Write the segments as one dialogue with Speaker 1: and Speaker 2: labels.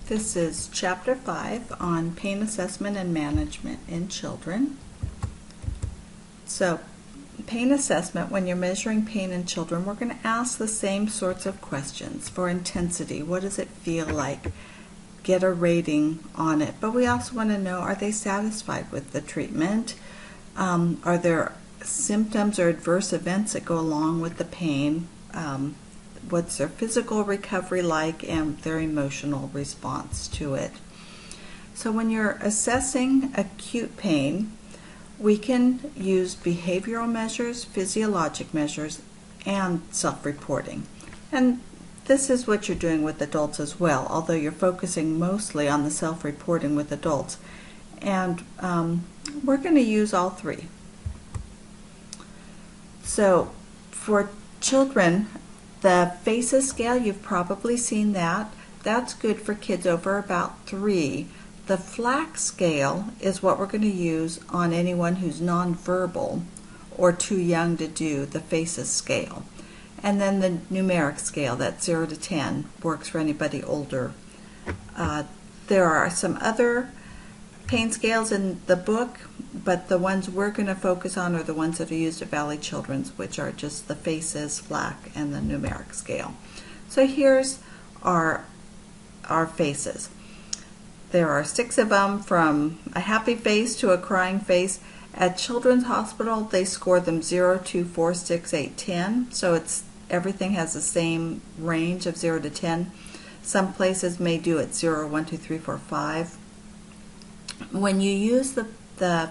Speaker 1: This is Chapter 5 on pain assessment and management in children. So, pain assessment, when you're measuring pain in children, we're going to ask the same sorts of questions for intensity. What does it feel like? Get a rating on it. But we also want to know, are they satisfied with the treatment? Are there symptoms or adverse events that go along with the pain? What's their physical recovery like and their emotional response to it. So when you're assessing acute pain, we can use behavioral measures, physiologic measures, and self-reporting. And this is what you're doing with adults as well, although you're focusing mostly on the self-reporting with adults. And we're going to use all three. So for children, the FACES scale, you've probably seen that. That's good for kids over about 3. The FLAC scale is what we're going to use on anyone who's nonverbal or too young to do the FACES scale. And then the numeric scale, that's 0 to 10, works for anybody older. There are some other pain scales in the book, but the ones we're going to focus on are the ones that are used at Valley Children's, which are just the FACES, FLAC, and the numeric scale. So here's our FACES. There are 6 of them, from a happy face to a crying face. At Children's Hospital, they score them 0, 2, 4, 6, 8, 10. So everything has the same range of 0 to 10. Some places may do it 0, 1, 2, 3, 4, 5. When you use the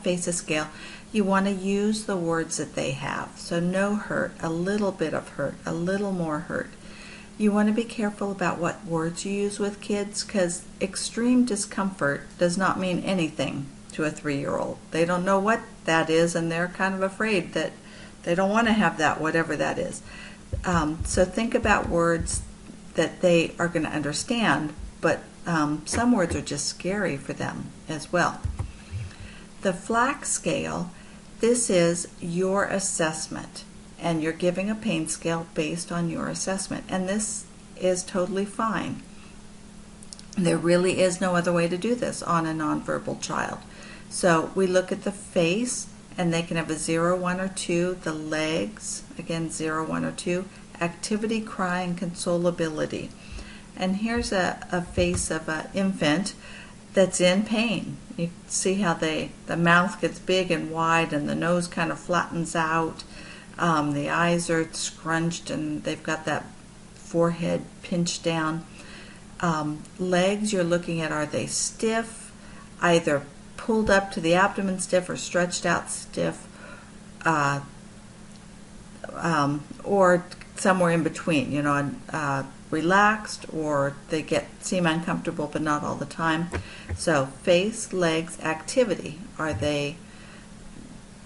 Speaker 1: FACES scale, you want to use the words that they have. So no hurt, a little bit of hurt, a little more hurt. You want to be careful about what words you use with kids, because extreme discomfort does not mean anything to a 3-year-old. They don't know what that is, and they're kind of afraid that they don't want to have that, whatever that is. So think about words that they are going to understand, but some words are just scary for them as well. The FLAC scale, this is your assessment, and you're giving a pain scale based on your assessment, and this is totally fine. There really is no other way to do this on a nonverbal child. So we look at the face, and they can have a 0, 1, or 2. The legs, again 0, 1, or 2. Activity, crying, consolability. And here's a face of an infant that's in pain. You see how the mouth gets big and wide, and the nose kind of flattens out. The eyes are scrunched, and they've got that forehead pinched down. Legs, you're looking at, are they stiff, either pulled up to the abdomen stiff or stretched out stiff, or somewhere in between, relaxed, or they seem uncomfortable but not all the time. So face, legs, activity. Are they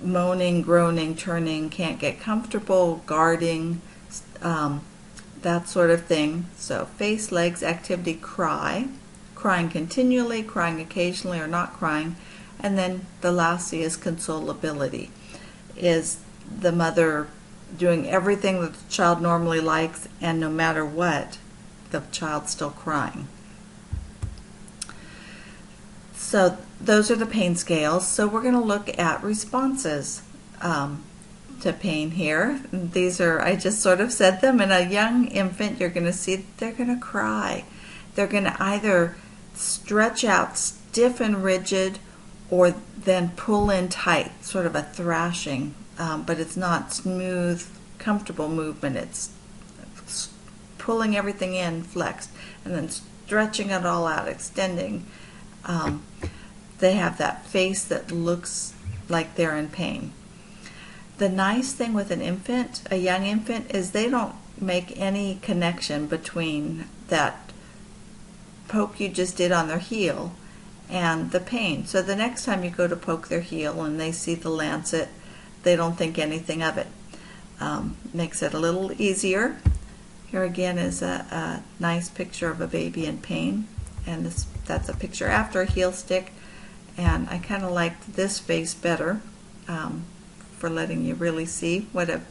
Speaker 1: moaning, groaning, turning, can't get comfortable, guarding, that sort of thing. So face, legs, activity, crying continually, crying occasionally, or not crying. And then the last C is consolability. Is the mother doing everything that the child normally likes, and no matter what, the child's still crying? So those are the pain scales. So we're going to look at responses to pain here. These are, I just sort of said them. In a young infant, you're going to see they're going to cry. They're going to either stretch out stiff and rigid, or then pull in tight, sort of a thrashing. But it's not smooth, comfortable movement. It's pulling everything in, flexed, and then stretching it all out, extending. They have that face that looks like they're in pain. The nice thing with an infant, a young infant, is they don't make any connection between that poke you just did on their heel and the pain. So the next time you go to poke their heel and they see the lancet, they don't think anything of it. Makes it a little easier. Here again is a nice picture of a baby in pain, and that's a picture after a heel stick, and I kind of liked this face better for letting you really see what a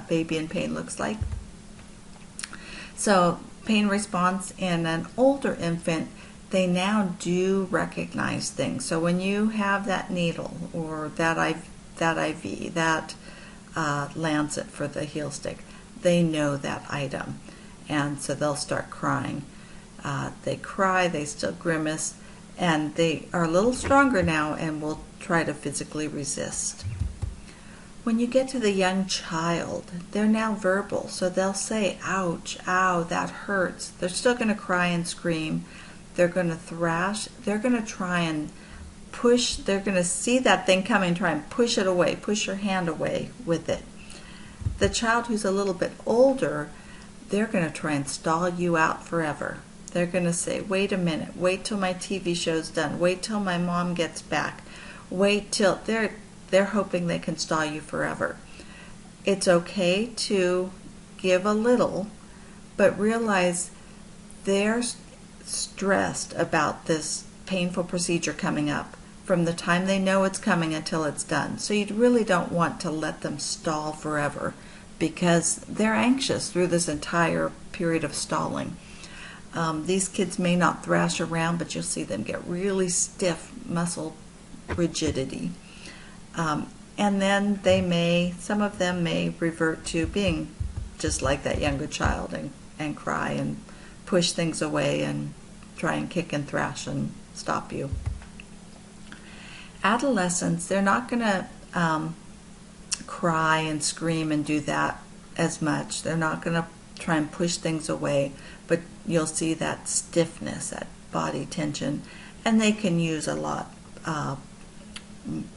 Speaker 1: baby in pain looks like. So pain response in an older infant, they now do recognize things. So when you have that needle or that IV, that lancet for the heel stick, they know that item, and so they'll start crying. They cry, they still grimace, and they are a little stronger now and will try to physically resist. When you get to the young child, they're now verbal, so they'll say, ouch, ow, that hurts. They're still going to cry and scream. They're going to thrash. They're going to try and push. They're going to see that thing coming, try and push it away, push your hand away with it. The child who's a little bit older, they're going to try and stall you out forever. They're going to say, wait a minute, wait till my TV show's done, wait till my mom gets back, wait till they're hoping they can stall you forever. It's okay to give a little, but realize they're stressed about this painful procedure coming up from the time they know it's coming until it's done. So you really don't want to let them stall forever because they're anxious through this entire period of stalling. These kids may not thrash around, but you'll see them get really stiff muscle rigidity. And then some of them may revert to being just like that younger child and cry and push things away and try and kick and thrash and stop you. Adolescents, they're not going to cry and scream and do that as much. They're not going to try and push things away, but you'll see that stiffness, that body tension, and they can use a lot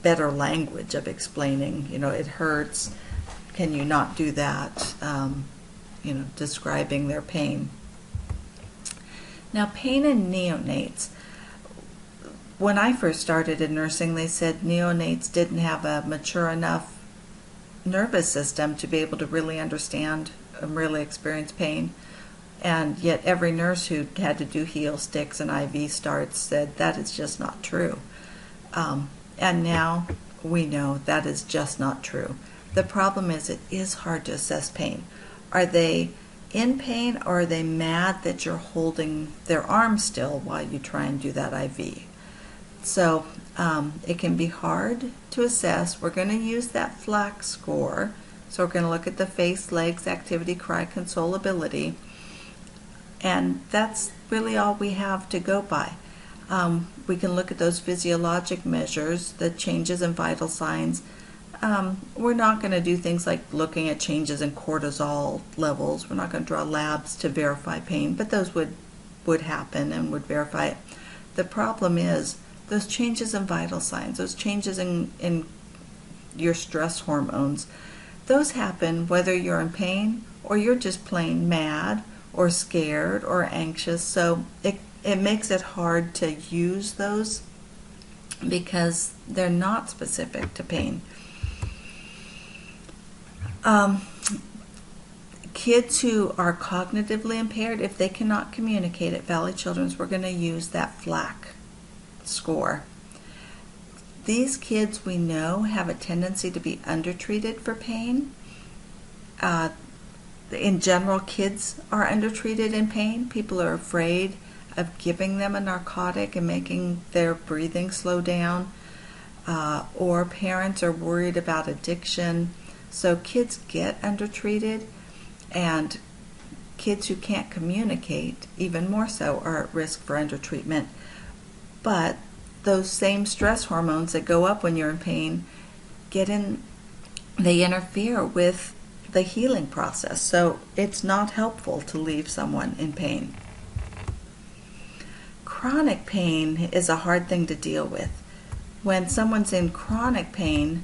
Speaker 1: better language of explaining, it hurts, can you not do that, describing their pain. Now, pain in neonates. When I first started in nursing, they said neonates didn't have a mature enough nervous system to be able to really understand and really experience pain. And yet every nurse who had to do heel sticks and IV starts said that is just not true. And now we know that is just not true. The problem is it is hard to assess pain. Are they in pain or are they mad that you're holding their arm still while you try and do that IV? So it can be hard to assess. We're going to use that FLAC score. So we're going to look at the face, legs, activity, cry, consolability. And that's really all we have to go by. We can look at those physiologic measures, the changes in vital signs. We're not going to do things like looking at changes in cortisol levels. We're not going to draw labs to verify pain, but those would happen and would verify it. The problem is those changes in vital signs, those changes in your stress hormones, those happen whether you're in pain or you're just plain mad or scared or anxious. So it makes it hard to use those because they're not specific to pain. Kids who are cognitively impaired, if they cannot communicate at Valley Children's, we're going to use that FLAC score. These kids we know have a tendency to be undertreated for pain. In general, kids are undertreated in pain. People are afraid of giving them a narcotic and making their breathing slow down, or parents are worried about addiction. So kids get undertreated, and kids who can't communicate, even more so, are at risk for undertreatment. But those same stress hormones that go up when you're in pain they interfere with the healing process. So it's not helpful to leave someone in pain. Chronic pain is a hard thing to deal with. When someone's in chronic pain,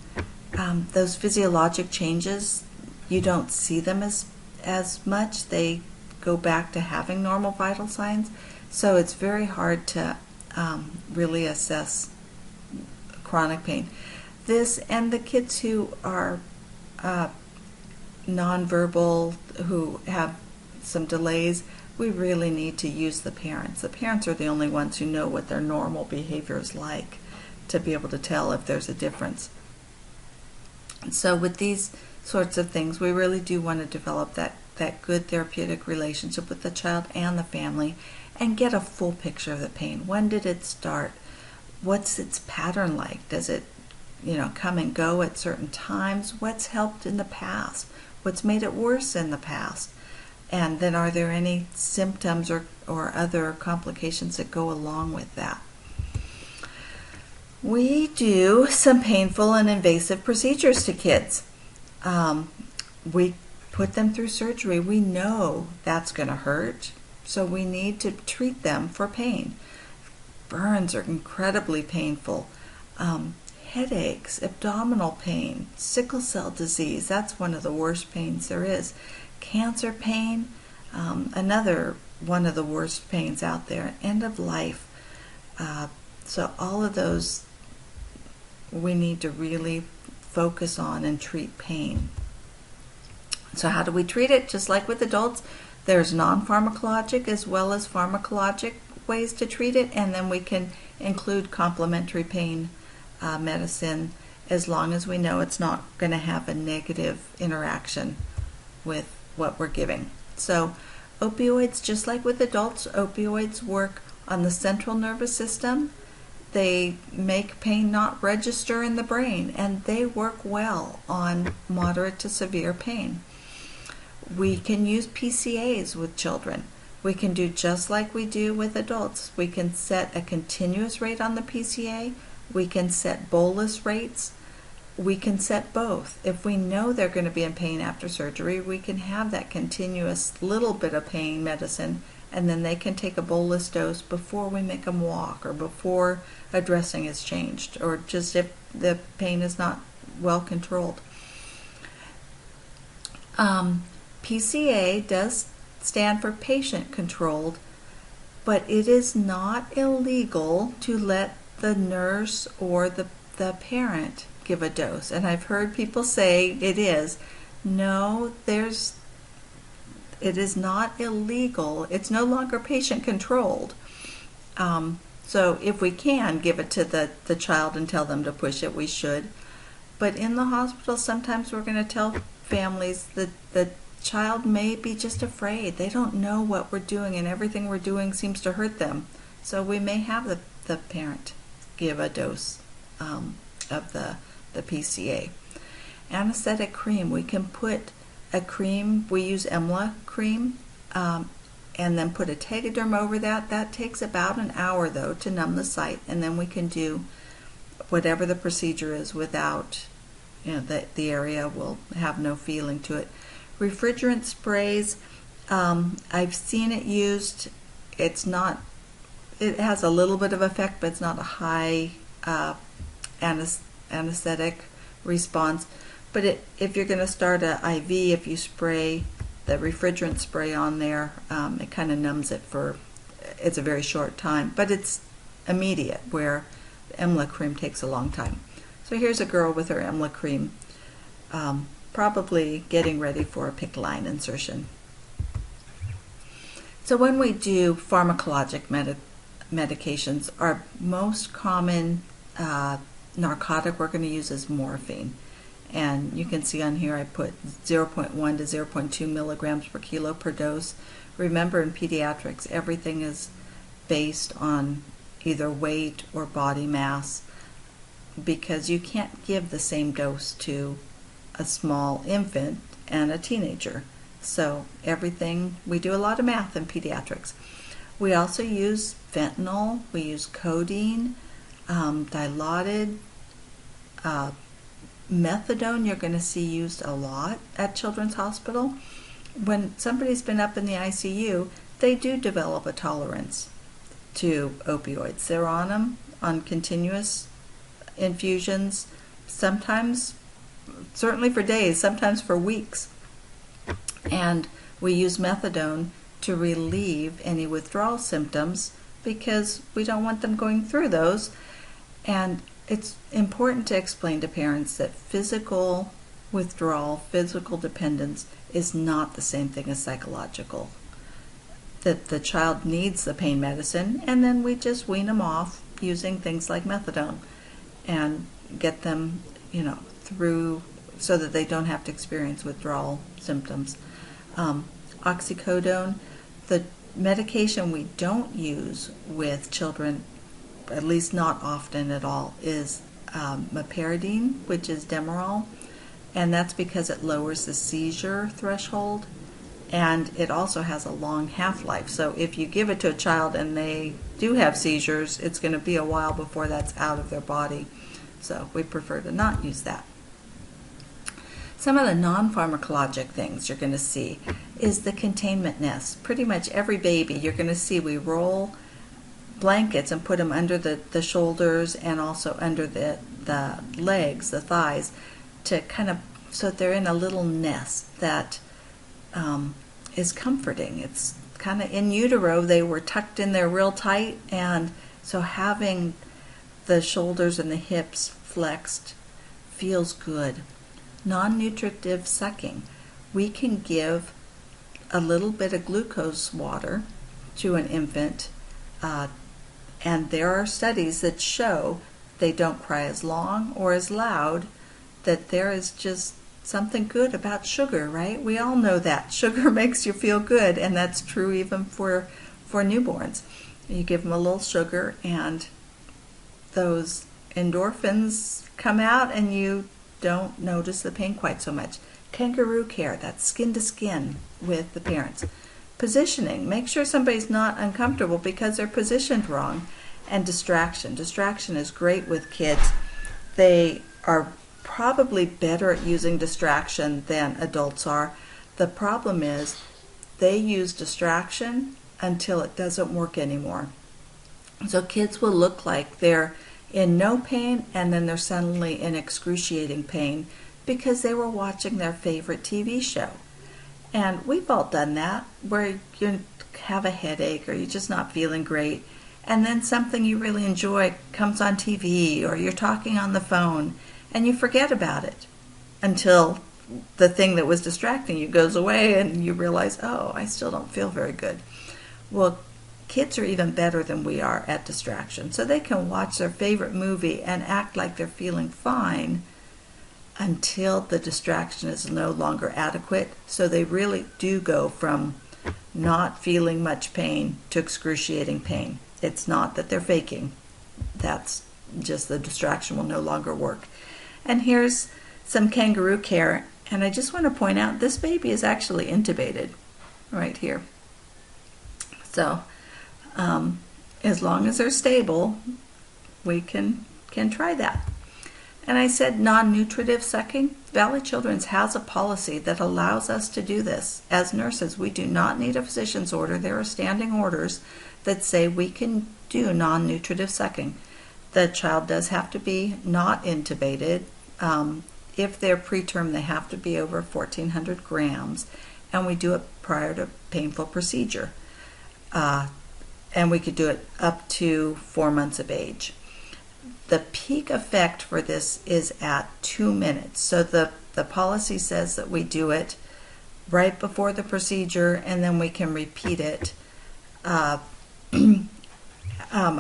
Speaker 1: those physiologic changes, you don't see them as much. They go back to having normal vital signs. So it's very hard to really assess chronic pain. And the kids who are nonverbal, who have some delays, we really need to use the parents. The parents are the only ones who know what their normal behavior is like to be able to tell if there's a difference. And so with these sorts of things, we really do want to develop that good therapeutic relationship with the child and the family, and get a full picture of the pain. When did it start? What's its pattern like? Does it, come and go at certain times? What's helped in the past? What's made it worse in the past? And then are there any symptoms or other complications that go along with that? We do some painful and invasive procedures to kids. We put them through surgery. We know that's going to hurt, so we need to treat them for pain. Burns are incredibly painful. Headaches, abdominal pain, sickle cell disease, that's one of the worst pains there is. Cancer pain, another one of the worst pains out there. End of life. So all of those we need to really focus on and treat pain. So how do we treat it? Just like with adults, there's non-pharmacologic as well as pharmacologic ways to treat it, and then we can include complementary pain medicine as long as we know it's not going to have a negative interaction with what we're giving. So opioids, just like with adults, opioids work on the central nervous system. They make pain not register in the brain, and they work well on moderate to severe pain. We can use PCAs with children. We can do just like we do with adults. We can set a continuous rate on the PCA. We can set bolus rates. We can set both. If we know they're going to be in pain after surgery, we can have that continuous little bit of pain medicine, and then they can take a bolus dose before we make them walk, or before a dressing is changed, or just if the pain is not well controlled. PCA does stand for patient controlled, but it is not illegal to let the nurse or the parent give a dose. And I've heard people say it is. No, it is not illegal. It's no longer patient controlled. So if we can give it to the child and tell them to push it, we should. But in the hospital, sometimes we're going to tell families that the child may be just afraid. They don't know what we're doing, and everything we're doing seems to hurt them. So we may have the parent give a dose of the PCA. Anesthetic cream, we can put a cream, we use EMLA cream, and then put a tegaderm over that. That takes about an hour though to numb the site, and then we can do whatever the procedure is without, the area will have no feeling to it. Refrigerant sprays, I've seen it used. It has a little bit of effect, but it's not a high anesthetic response. But if you're going to start an IV, if you spray the refrigerant spray on there, it kind of numbs it it's a very short time, but it's immediate, where the EMLA cream takes a long time. So here's a girl with her EMLA cream, probably getting ready for a PICC line insertion. So when we do pharmacologic medications, our most common narcotic we're going to use is morphine. And you can see on here I put 0.1 to 0.2 milligrams per kilo per dose. Remember, in pediatrics, everything is based on either weight or body mass, because you can't give the same dose to a small infant and a teenager. So everything, we do a lot of math in pediatrics. We also use fentanyl, we use codeine, dilaudid, methadone you're going to see used a lot at Children's Hospital. When somebody's been up in the ICU, they do develop a tolerance to opioids. They're on them on continuous infusions, sometimes, certainly for days, sometimes for weeks. And we use methadone to relieve any withdrawal symptoms, because we don't want them going through those. And it's important to explain to parents that physical withdrawal, physical dependence, is not the same thing as psychological. That the child needs the pain medicine, and then we just wean them off using things like methadone and get them, through so that they don't have to experience withdrawal symptoms. Oxycodone, the medication we don't use with children, at least not often at all, is meperidine, which is Demerol, and that's because it lowers the seizure threshold, and it also has a long half-life. So if you give it to a child and they do have seizures, it's going to be a while before that's out of their body. So we prefer to not use that. Some of the non-pharmacologic things you're going to see is the containment nest. Pretty much every baby you're going to see we roll blankets and put them under the shoulders and also under the legs, the thighs, to kind of, so that they're in a little nest that is comforting. It's kind of in utero, they were tucked in there real tight, and so having the shoulders and the hips flexed feels good. Non-nutritive sucking. We can give a little bit of glucose water to an infant, and there are studies that show they don't cry as long or as loud, that there is just something good about sugar, right? We all know that. Sugar makes you feel good, and that's true even for newborns. You give them a little sugar, and those endorphins come out, and you don't notice the pain quite so much. Kangaroo care, that's skin to skin with the parents. Positioning, make sure somebody's not uncomfortable because they're positioned wrong. And distraction. Distraction is great with kids. They are probably better at using distraction than adults are. The problem is they use distraction until it doesn't work anymore. So kids will look like they're in no pain, and then they're suddenly in excruciating pain because they were watching their favorite TV show. And we've all done that, where you have a headache or you're just not feeling great, and then something you really enjoy comes on TV, or you're talking on the phone, and you forget about it until the thing that was distracting you goes away and you realize, oh, I still don't feel very good. Well, kids are even better than we are at distraction. So they can watch their favorite movie and act like they're feeling fine until the distraction is no longer adequate. So they really do go from not feeling much pain to excruciating pain. It's not that they're faking. That's just the distraction will no longer work. And here's some kangaroo care. And I just want to point out this baby is actually intubated right here. So as long as they're stable, we can try that. And I said non-nutritive sucking. Valley Children's has a policy that allows us to do this. As nurses, we do not need a physician's order. There are standing orders that say we can do non-nutritive sucking. The child does have to be not intubated. If they're preterm, they have to be over 1,400 grams, and we do it prior to painful procedure. And we could do it up to 4 months of age. The peak effect for this is at 2 minutes. So the policy says that we do it right before the procedure, and then we can repeat it. I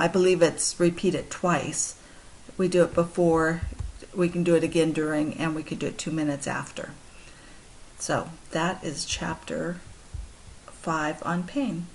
Speaker 1: believe it's repeat it twice. We do it before, we can do it again during, and we could do it 2 minutes after. So that is chapter 5 on pain.